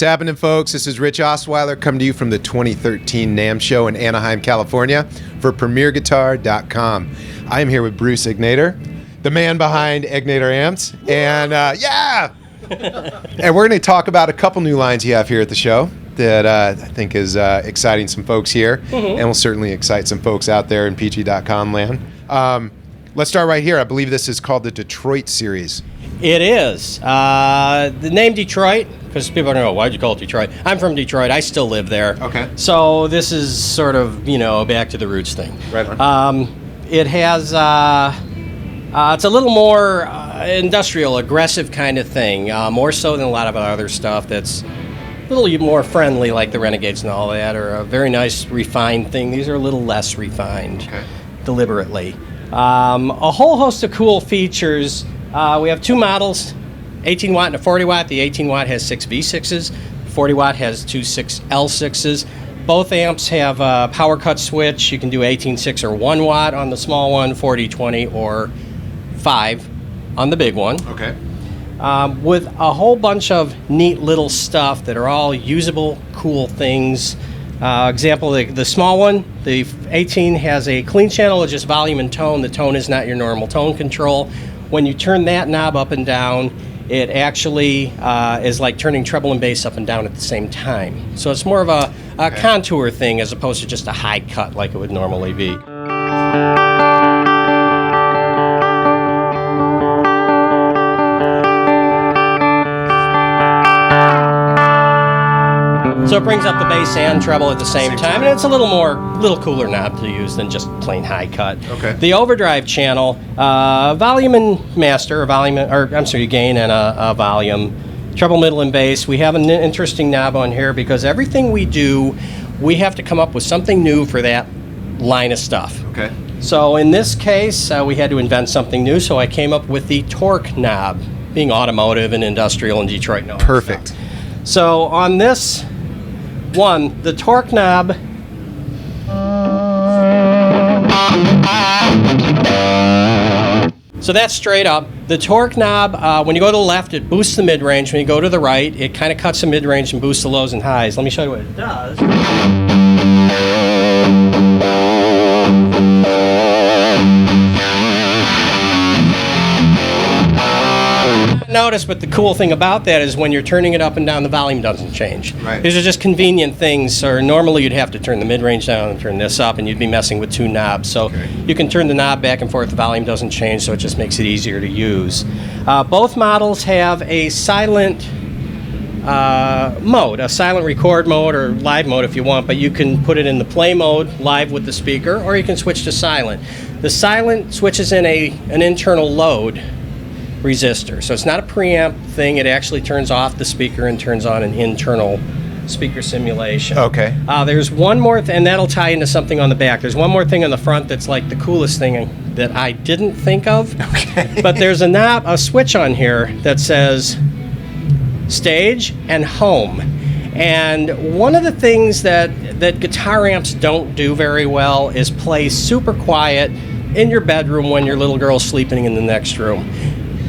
What's happening, folks? This is Rich Osweiler coming to you from the 2013 NAMM show in Anaheim, California for PremierGuitar.com. I am here with Bruce Egnater, the man behind Egnater Amps, and and we're going to talk about a couple new lines you have here at the show that I think is exciting some folks here, and will certainly excite some folks out there in PG.com land. Let's start right here. I believe this is called the Detroit series. It is. The name Detroit, because people are going to go, why'd you call it Detroit? I'm from Detroit. I still live there. Okay. So this is sort of, back to the roots thing. Right on. It has, it's a little more industrial, aggressive kind of thing, more so than a lot of other stuff that's a little more friendly, like the Renegades and all that, or a very nice refined thing. These are a little less refined, deliberately. A whole host of cool features. We have two models, 18 watt and a 40 watt. The 18 watt has 6 V6s, 40 watt has 2 6L6s. Both amps have a power cut switch. You can do 18.6 or 1 watt on the small one, 40/20 or 5 on the big one. Okay. With a whole bunch of neat little stuff that are all usable, cool things. Example, the small one, the 18 has a clean channel with just volume and tone. The tone is not your normal tone control. When you turn that knob up and down, it actually is like turning treble and bass up and down at the same time. So it's more of a contour thing as opposed to just a high cut like it would normally be. So it brings up the bass and treble at the same time, and it's a little cooler knob to use than just plain high cut. Okay. The overdrive channel, volume and master, gain and a volume, treble, middle, and bass. We have an interesting knob on here because everything we do, we have to come up with something new for that line of stuff. Okay. So in this case, we had to invent something new, so I came up with the torque knob, being automotive and industrial in Detroit. Perfect. So on this one, the torque knob so that's straight up. The torque knob, when you go to the left, it boosts the mid-range. When you go to the right, it kind of cuts the mid-range and boosts the lows and highs. Let me show you what it does. Notice, but the cool thing about that is when you're turning it up and down, the volume doesn't change. Right. These are just convenient things, or normally you'd have to turn the mid-range down and turn this up, and you'd be messing with two knobs. So you can turn the knob back and forth, the volume doesn't change, so it just makes it easier to use. Both models have a silent mode, a silent record mode or live mode if you want, but you can put it in the play mode, live with the speaker, or you can switch to silent. The silent switches in an internal load resistor. So it's not a preamp thing. It actually turns off the speaker and turns on an internal speaker simulation. Okay. There's one more and that'll tie into something on the back. There's one more thing on the front that's like the coolest thing that I didn't think of. Okay. But there's a switch on here that says stage and home. And one of the things that guitar amps don't do very well is play super quiet in your bedroom when your little girl's sleeping in the next room.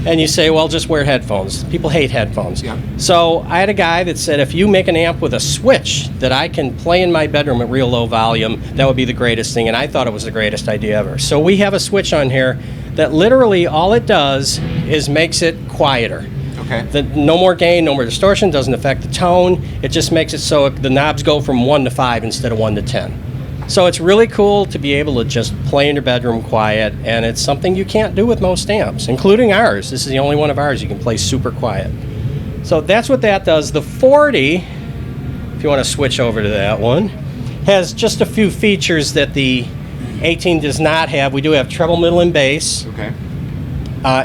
And you say, well, just wear headphones. People hate headphones. Yeah. So I had a guy that said, if you make an amp with a switch that I can play in my bedroom at real low volume, that would be the greatest thing. And I thought it was the greatest idea ever. So we have a switch on here that literally all it does is makes it quieter. Okay. No more gain, no more distortion, doesn't affect the tone. It just makes it so the knobs go from 1 to 5 instead of 1 to 10. So it's really cool to be able to just play in your bedroom quiet, and it's something you can't do with most amps, including ours. This is the only one of ours you can play super quiet. So that's what that does. The 40, if you want to switch over to that one, has just a few features that the 18 does not have. We do have treble, middle, and bass. Okay.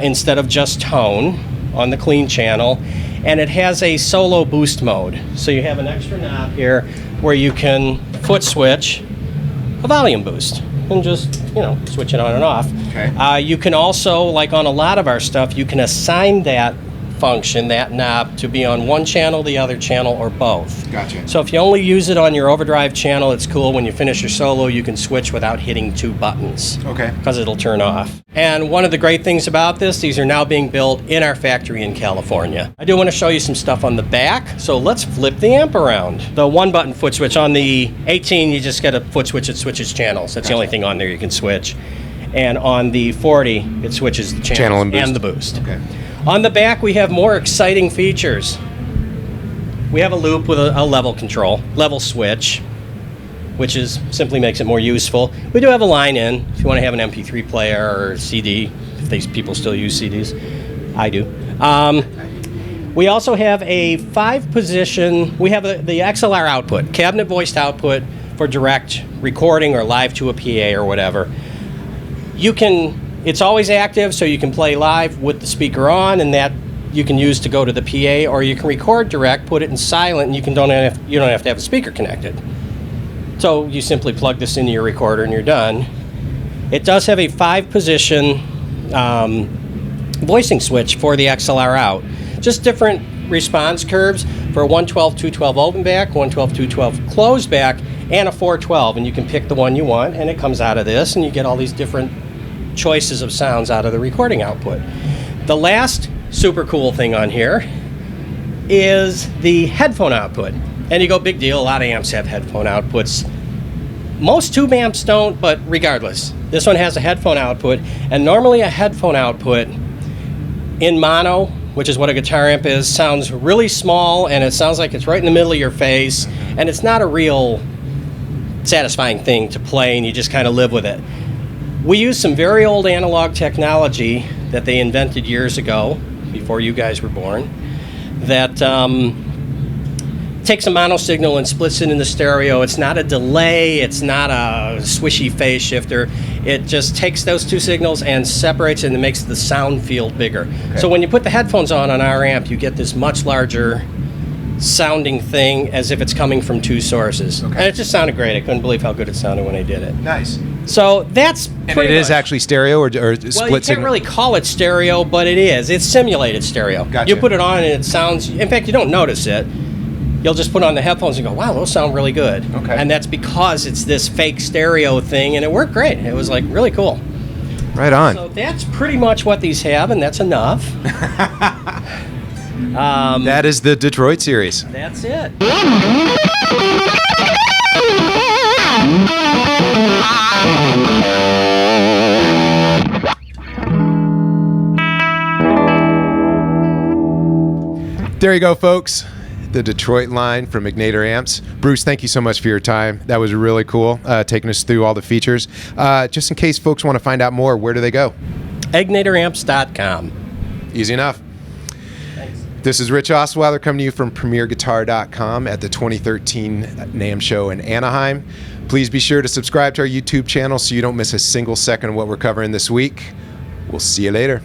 Instead of just tone on the clean channel. And it has a solo boost mode. So you have an extra knob here where you can foot switch a volume boost and just, switch it on and off. Okay. You can also, like on a lot of our stuff, you can assign that function, that knob, to be on one channel, the other channel, or both. Gotcha. So if you only use it on your overdrive channel, it's cool. When you finish your solo, you can switch without hitting two buttons. Okay. Because it'll turn off. And one of the great things about this, these are now being built in our factory in California. I do want to show you some stuff on the back, so let's flip the amp around. The one button foot switch on the 18, you just get a foot switch that switches channels. That's the only thing on there you can switch. And on the 40, it switches the channel and the boost. Okay. On the back, we have more exciting features. We have a loop with a level control, level switch, which simply makes it more useful. We do have a line in if you want to have an MP3 player or CD, if these people still use CDs. I do. We also have a 5-position, we have the XLR output, cabinet voiced output for direct recording or live to a PA or whatever. It's always active, so you can play live with the speaker on, and that you can use to go to the PA, or you can record direct, put it in silent, and you don't have to have a speaker connected. So you simply plug this into your recorder and you're done. It does have a 5-position voicing switch for the XLR out. Just different response curves for a 112, 212 open back, 112, 212 closed back, and a 412, and you can pick the one you want, and it comes out of this, and you get all these different choices of sounds out of the recording output. The last super cool thing on here is the headphone output. And you go, big deal, a lot of amps have headphone outputs. Most tube amps don't, but regardless, this one has a headphone output, and normally a headphone output in mono, which is what a guitar amp is, sounds really small, and it sounds like it's right in the middle of your face, and it's not a real satisfying thing to play, and you just kind of live with it. We use some very old analog technology that they invented years ago, before you guys were born, that takes a mono signal and splits it into stereo. It's not a delay, it's not a swishy phase shifter. It just takes those two signals and separates it and makes the sound field bigger. Okay. So when you put the headphones on our amp, you get this much larger sounding thing as if it's coming from two sources. Okay. And it just sounded great. I couldn't believe how good it sounded when I did it. Nice. So that's pretty much. And it is actually stereo or split signal? Well, you can't really call it stereo, but it is. It's simulated stereo. Gotcha. You put it on and it sounds, in fact, you don't notice it. You'll just put on the headphones and go, wow, those sound really good. Okay. And that's because it's this fake stereo thing, and it worked great. It was like really cool. Right on. So that's pretty much what these have, and that's enough. That is the Detroit series. That's it. There you go, folks. The Detroit line from Egnater Amps. Bruce, thank you so much for your time. That was really cool, taking us through all the features. Just in case folks want to find out more, where do they go? EgnaterAmps.com. Easy enough. Thanks. This is Rich Osweiler coming to you from PremierGuitar.com at the 2013 NAMM show in Anaheim. Please be sure to subscribe to our YouTube channel so you don't miss a single second of what we're covering this week. We'll see you later.